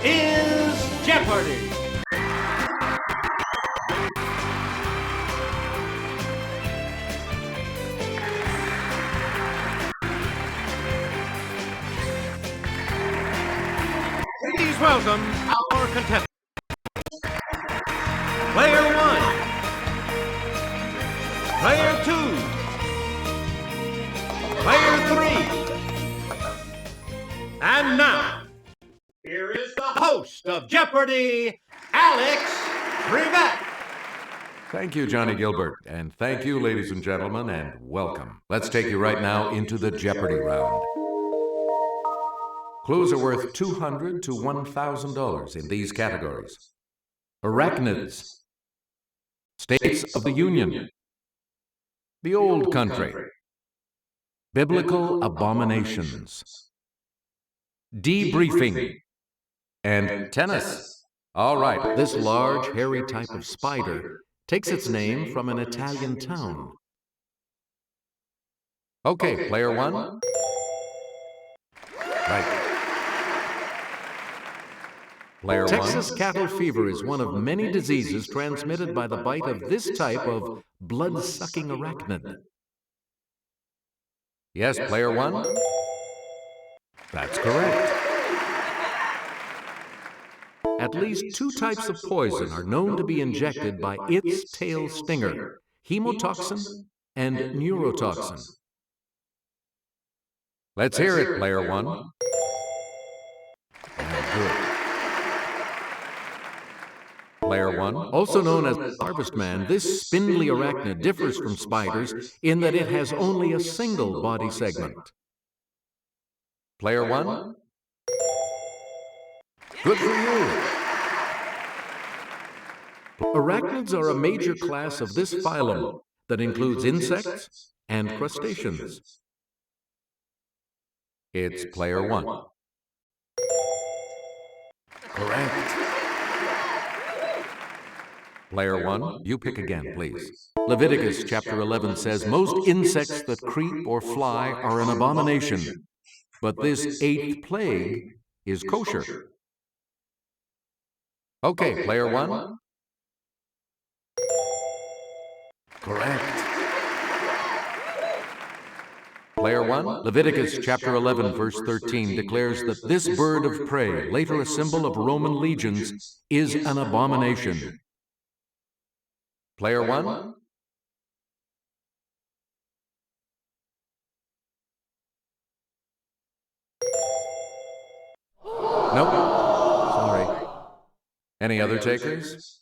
is Jeopardy! Please welcome our contestants. Player 1, Player 2, Player 3, and now, here is the host of Jeopardy, Alex Trebek. Thank you, Johnny Gilbert, and thank you, ladies and gentlemen, and welcome. Let's take you right now into the Jeopardy round. Clues are worth $200 to $1,000 in these categories: arachnids, states of the Union, the old country, biblical abominations, debriefing, and tennis. All right, this large, hairy type of spider takes its name from an Italian town. Okay, player 1. Right. Player Texas 1. Cattle fever is one of many diseases transmitted by the bite of this type of blood-sucking arachnid. Yes, player 1? That's correct. At least 2 types of poison are known to be injected by its tail stinger: hemotoxin and neurotoxin. Let's hear it, player 1. Good. Player 1, also known as the Harvest Man, this spindly arachnid differs from spiders in that it has only a single body segment. Player 1? Good for you! Arachnids are a major class of this phylum that includes insects and crustaceans. It's player 1. Correct. Player 1, you pick again, please. Leviticus chapter 11 says most insects that creep or fly are an abomination, but this 8th plague is kosher. Okay, player 1. Correct. Player 1, Leviticus chapter 11 verse 13 declares that this bird of prey, later a symbol of Roman legions, is an abomination. Player 1? Nope. Sorry. Any other takers?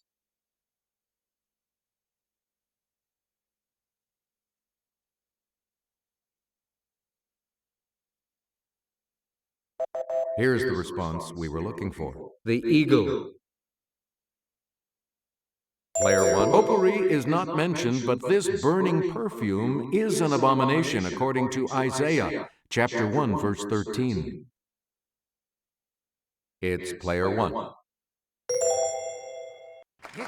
Here's the response we were looking for. The eagle. Player 1. Potpourri is not mentioned, but this burning perfume is an abomination according to Isaiah chapter 1 verse 13. It's player 1. Good.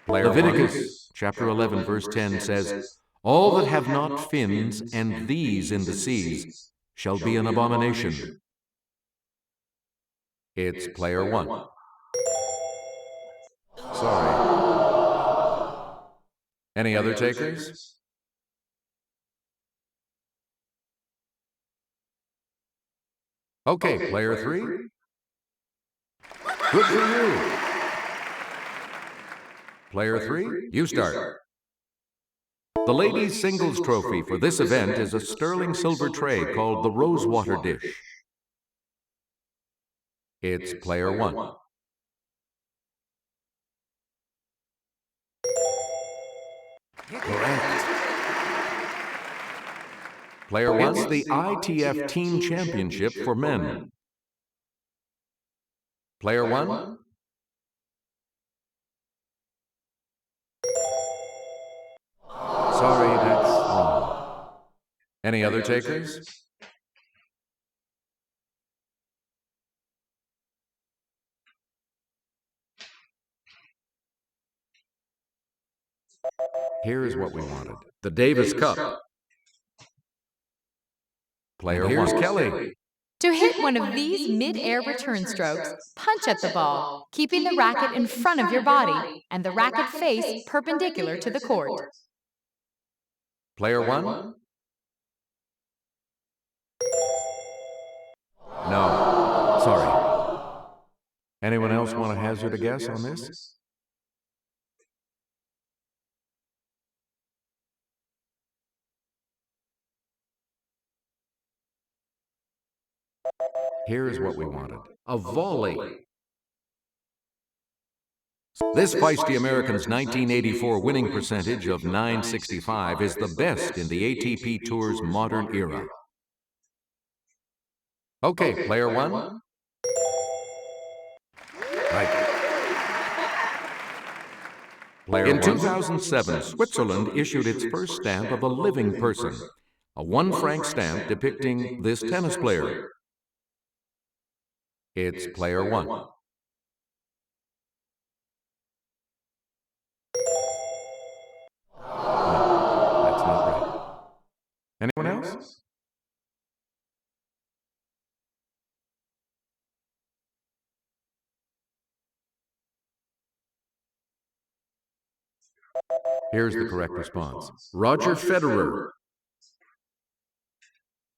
Leviticus chapter 11 verse 10 says, all that have not fins and these in the seas shall be an abomination. It's player 1. Sorry. Any other takers? Okay, player 3. Good for you. Player 3, you start. The ladies' singles trophy for this event is a sterling silver tray called the Rosewater Dish. It's player 1. Correct. Player 1, it's the ITF Team Championship for men. Player 1? Sorry, that's wrong. Any other takers? Here's what we wanted. The Davis Cup. Player 1. Here's Kelly. To hit one of these mid-air return strokes, punch at the ball, keeping the racket in front of your body and the racket face perpendicular to the court. Player 1? No, sorry. Anyone else want to hazard a guess on this? Here's what we wanted. A volley. This feisty American's 1984 winning percentage of .965 is the best in the ATP Tour's modern era. Okay, player 1. Right. In 2007, Switzerland issued its first stamp of a living person, a 1 franc stamp depicting this tennis player. It's player 1. No, that's not right. Anyone else? Here's the correct response. Roger Federer.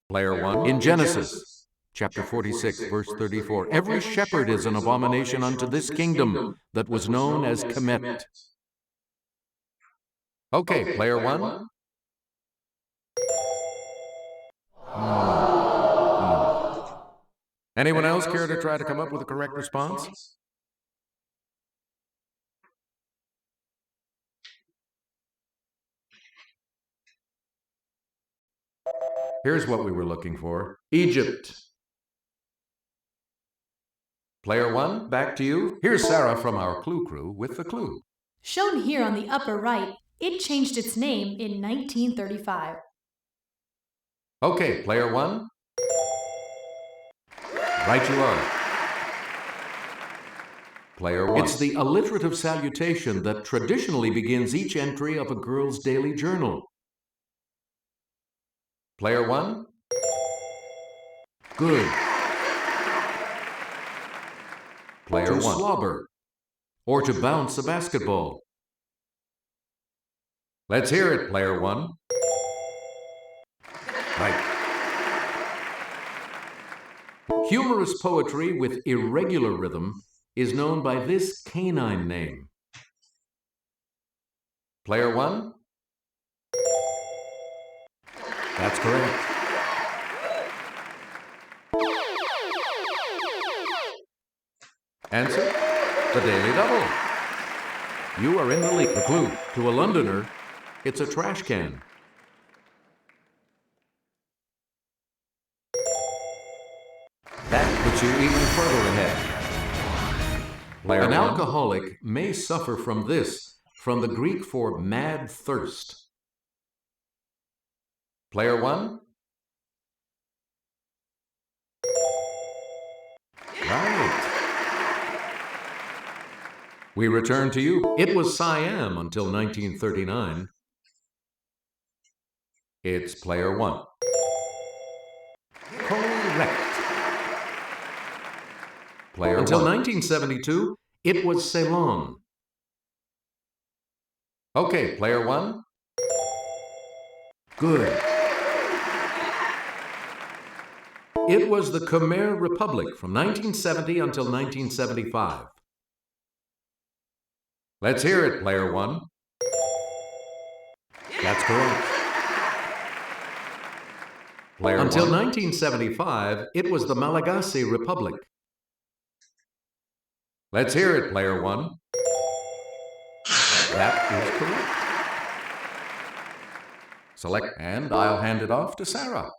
Player 1. In Genesis, chapter 46, verse 34, every shepherd is an abomination unto this kingdom that was known as Kemet. Okay, player 1. Anyone else care to try to come up with a correct response? Here's what we were looking for. Egypt. Player 1, back to you. Here's Sarah from our Clue Crew with the clue. Shown here on the upper right, it changed its name in 1935. Okay, player 1. Right you are. Player 1. It's the alliterative salutation that traditionally begins each entry of a girl's daily journal. Player 1. Good. Player 1. To slobber, or to bounce a basketball. Let's hear it, player 1. Right. Humorous poetry with irregular rhythm is known by this canine name. Player 1. That's correct. Answer: the Daily Double. You are in the lead. The clue: to a Londoner, it's a trash can. That puts you even further ahead. An alcoholic may suffer from this, from the Greek for mad thirst. Player 1. Right. We return to you. It was Siam until 1939. It's player 1. Correct. Player until 1. 1972, it was Ceylon. Okay, player 1. Good. It was the Khmer Republic from 1970 until 1975. Let's hear it, player 1. That's correct. Player until 1. 1975, it was the Malagasy Republic. Let's hear it, player 1. That is correct. Select, and I'll hand it off to Sarah.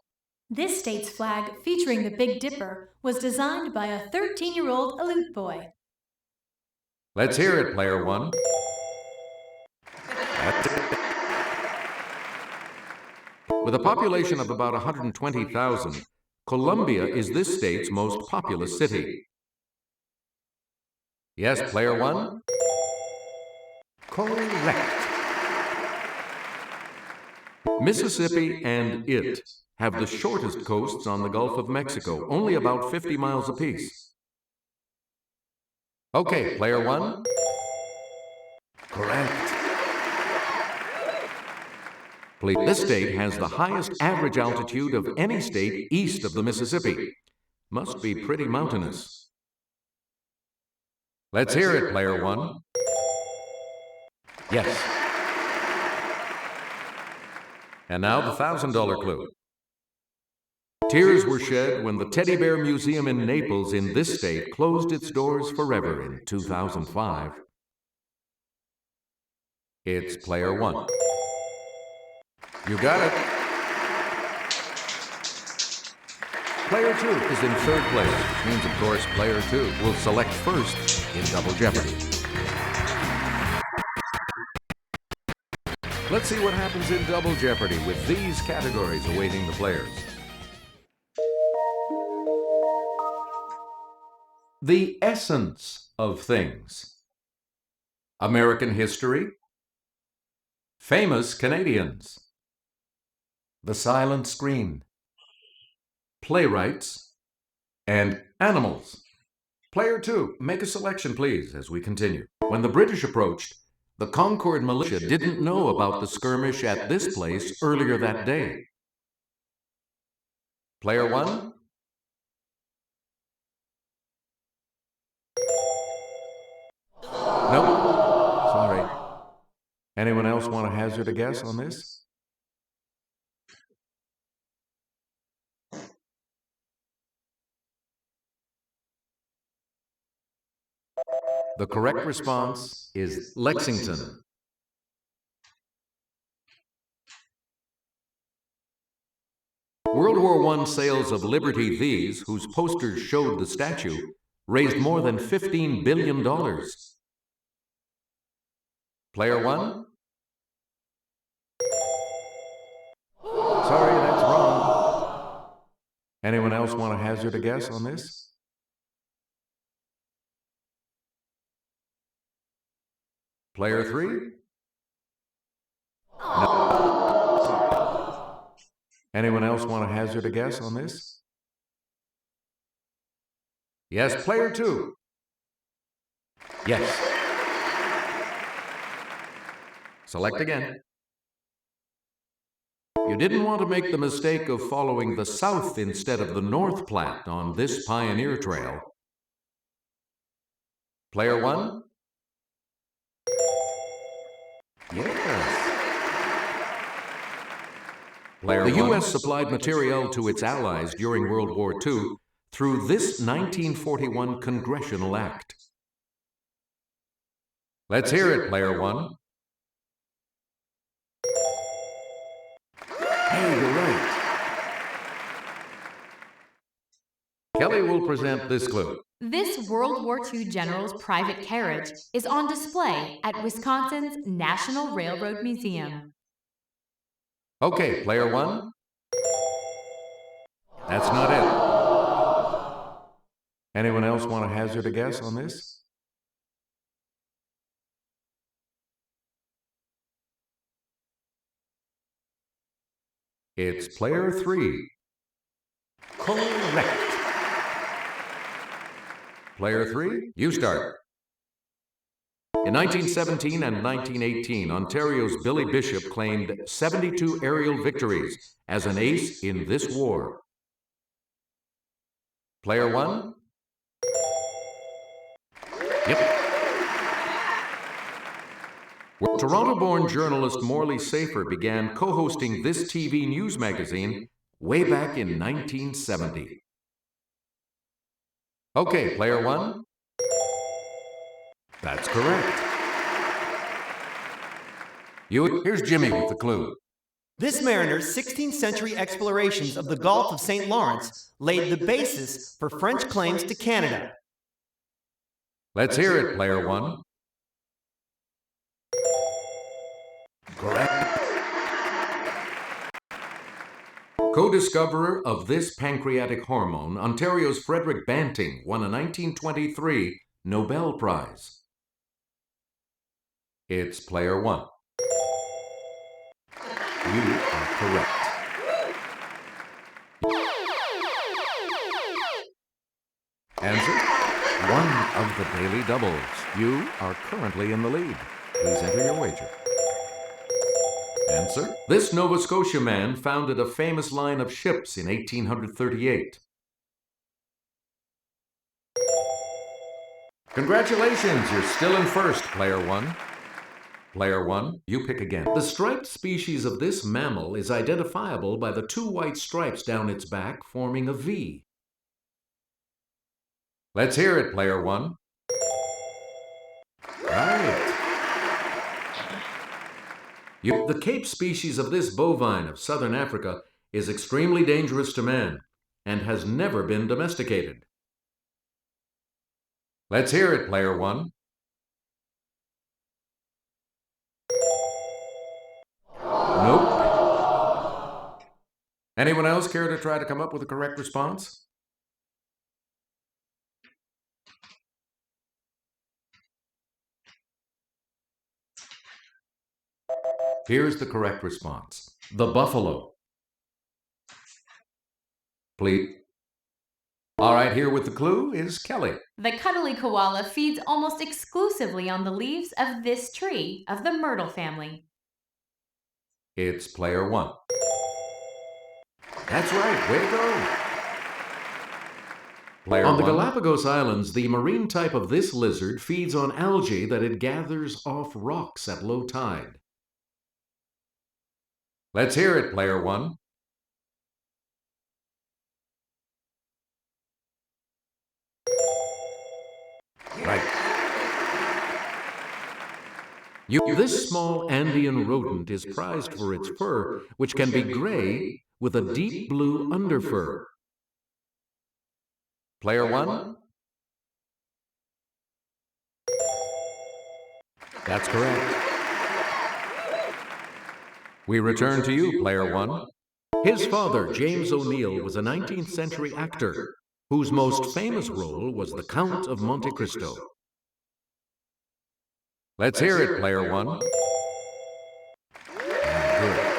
This state's flag, featuring the Big Dipper, was designed by a 13-year-old Aleut boy. Let's hear it, player 1. That's it. With a population of about 120,000, Columbia is this state's most populous city. Yes, player 1? Correct. Mississippi and it have the shortest coasts on the Gulf of Mexico, only about 50 miles apiece. Okay, player one. Correct. This state has the highest average altitude of any state east of the Mississippi. Must be pretty mountainous. Let's hear it, player one. Yes. And now the $1,000 clue. Tears were shed when the Teddy Bear Museum in Naples in this state closed its doors forever in 2005. It's player one. You got it. Player two is in third place, which means, of course, player two will select first in Double Jeopardy. Let's see what happens in Double Jeopardy with these categories awaiting the players. The essence of things. American history. Famous Canadians. The silent screen. Playwrights. And animals. Player two, make a selection, please, as we continue. When the British approached, the Concord militia didn't know about the skirmish at this place earlier that day. Player one. Nope. Sorry. Anyone else want to hazard a guess on this? The correct response is Lexington. World War I sales of Liberty These, whose posters showed the statue, raised more than $15 billion. Player one? Sorry, that's wrong. Anyone else want to hazard a guess on this? Player three? No. Anyone else want to hazard a guess on this? Yes, player two. Yes. Select again. You didn't want to make the mistake of following the south instead of the North Platte on this pioneer trail. Player one? Yes. The U.S. supplied materiel to its allies during World War II through this 1941 Congressional Act. Let's hear it, player one. Hey, you're right. Kelly will present this clue. This World War II general's private carriage is on display at Wisconsin's National Railroad Museum. Okay, player one. That's not it. Anyone else want to hazard a guess on this? It's player three. Correct. Player three, you start. In 1917 and 1918, Ontario's Billy Bishop claimed 72 aerial victories as an ace in this war. Player one? Yep. Toronto-born journalist Morley Safer began co-hosting this TV news magazine way back in 1970. Okay, player one? That's correct. Here's Jimmy with the clue. This mariner's 16th century explorations of the Gulf of St. Lawrence laid the basis for French claims to Canada. Let's hear it, player one. Correct. Co-discoverer of this pancreatic hormone, Ontario's Frederick Banting won a 1923 Nobel Prize. It's player one. You are correct. Answer, one of the daily doubles. You are currently in the lead. Please enter your wager. Answer, this Nova Scotia man founded a famous line of ships in 1838. Congratulations, you're still in first, player one. Player one, you pick again. The striped species of this mammal is identifiable by the two white stripes down its back forming a V. Let's hear it, player one. Right. The Cape species of this bovine of southern Africa is extremely dangerous to man and has never been domesticated. Let's hear it, player one. Nope. Anyone else care to try to come up with a correct response? Here's the correct response. The buffalo. Please. All right, here with the clue is Kelly. The cuddly koala feeds almost exclusively on the leaves of this tree of the myrtle family. It's player one. That's right, way to go. Player on the Galapagos Islands, the marine type of this lizard feeds on algae that it gathers off rocks at low tide. Let's hear it, player one. Right. This small Andean rodent is prized for its fur, which can be gray with a deep blue underfur. Player one? That's correct. We return to you, player one. His father, James O'Neill, was a 19th century actor whose most famous role was the Count of Monte Cristo. Let's hear it, player one. Good.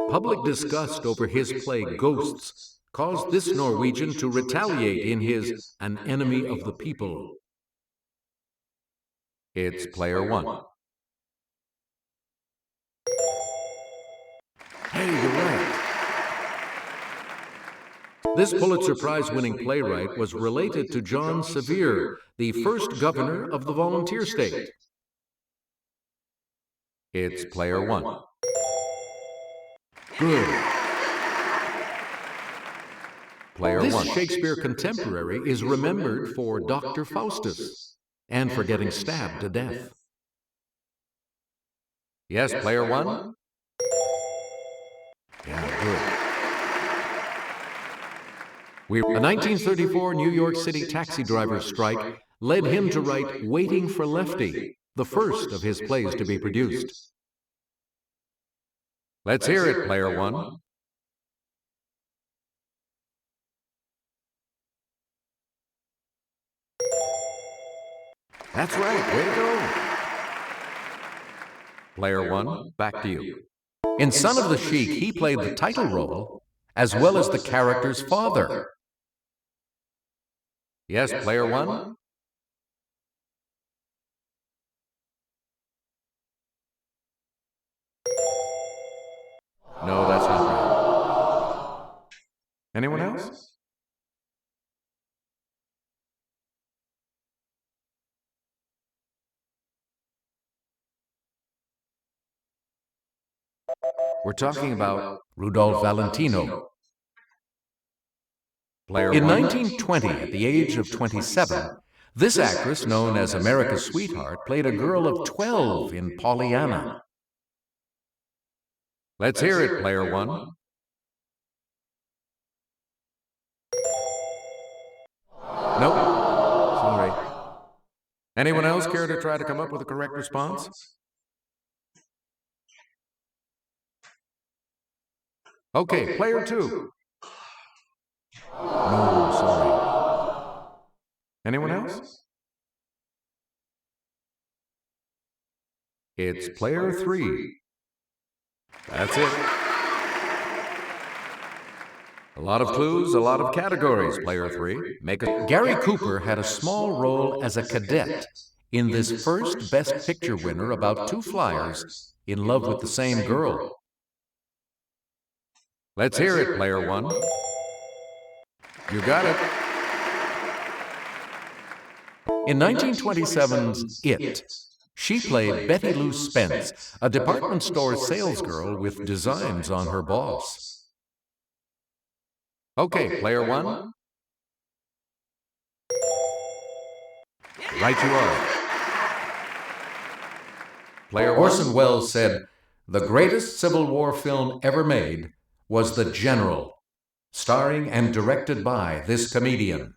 Public disgust over his play Ghosts caused this Norwegian to retaliate in his An Enemy of the People. It's player one. Hey, you're right. This Pulitzer Prize-winning playwright was related to John Sevier, the first governor of the volunteer state. It's player one. Good. Player one. This Shakespeare contemporary is remembered for Dr. Faustus and for getting stabbed to death. Yes, player one? Yeah, good. A 1934 New York City taxi driver's strike led him to write Waiting for Lefty, the first of his plays to be produced. Let's hear it, player one. That's right, way to go. Player one, back to you. In Son of the Sheik, he played the title role as well as the character's father. Yes, player one? No, that's not right. Anyone else? We're talking about Rudolph Valentino. In 1920, at the age of 27, this actress, known as America's Sweetheart, played a girl of 12 in Pollyanna. Let's hear it, player one. Nope. Sorry. Anyone else care to try to come up with a correct response? Okay, player two. No, sorry. Anyone else? It's player three. That's it. A lot of clues, a lot of categories, player 3. Gary Cooper had a small role as a cadet in this first Best Picture winner about two flyers in love with the same girl. Let's hear it, player 1. You got it. In 1927's It, she played Betty Lou Spence, a department store salesgirl with designs on her boss. Okay, player 1. Right you are. Player Orson Welles said, "The greatest Civil War film ever made was The General, starring and directed by this comedian."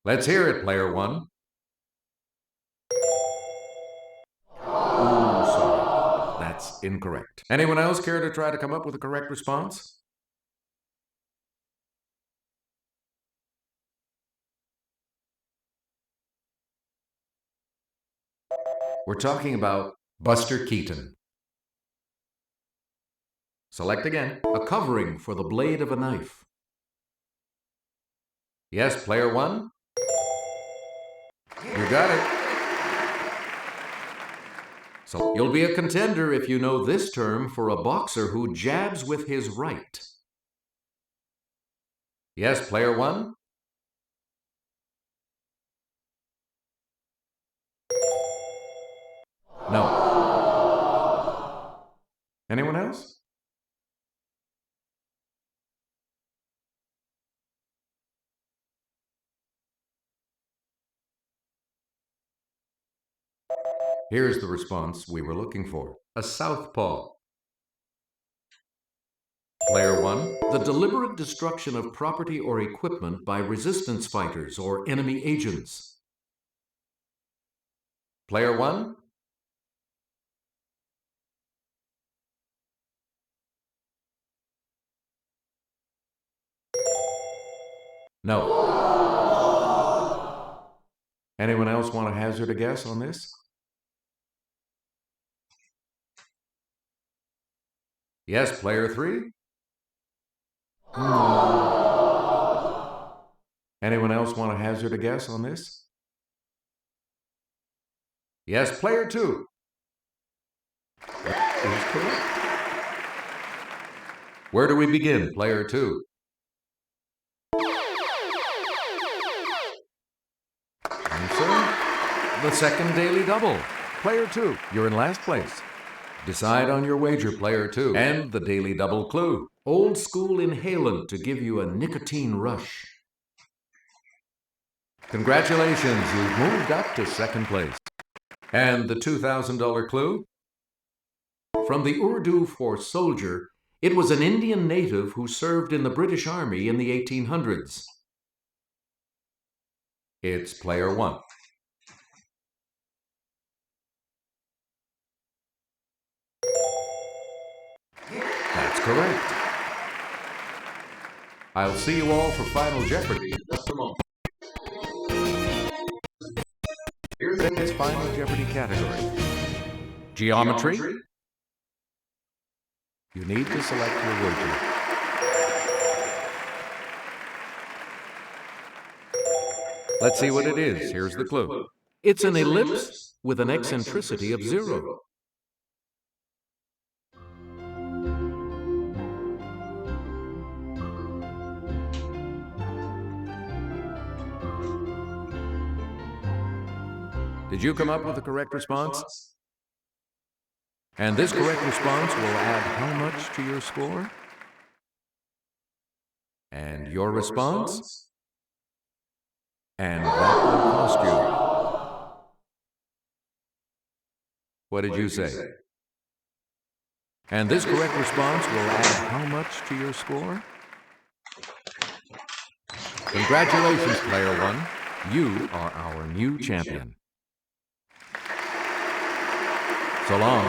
Let's hear it, player 1. Ooh, sorry. That's incorrect. Anyone else care to try to come up with a correct response? We're talking about Buster Keaton. Select again. A covering for the blade of a knife. Yes, player 1? You got it. So you'll be a contender if you know this term for a boxer who jabs with his right. Yes, player 1? No. Anyone else? Here's the response we were looking for. A southpaw. Player 1, the deliberate destruction of property or equipment by resistance fighters or enemy agents. Player 1? No. Anyone else want to hazard a guess on this? Yes, player 3? Anyone else want to hazard a guess on this? Yes, player 2. That is correct. Where do we begin, player 2? Answer: the second daily double. Player 2, you're in last place. Decide on your wager, player 2. And the daily double clue. Old school inhalant to give you a nicotine rush. Congratulations, you've moved up to second place. And the $2,000 clue? From the Urdu for soldier, it was an Indian native who served in the British Army in the 1800s. It's player 1. That's correct. I'll see you all for Final Jeopardy in just a moment. Here's its Final Jeopardy category. Geometry. You need to select your wager. Let's see what it is. Here's the clue. It's an ellipse with an eccentricity of 0. Did you come up with the correct response? And this correct response will add how much to your score? And your response? And that will cost you. What did you say? And this correct response will add how much to your score? Congratulations, player 1. You are our new champion. So long.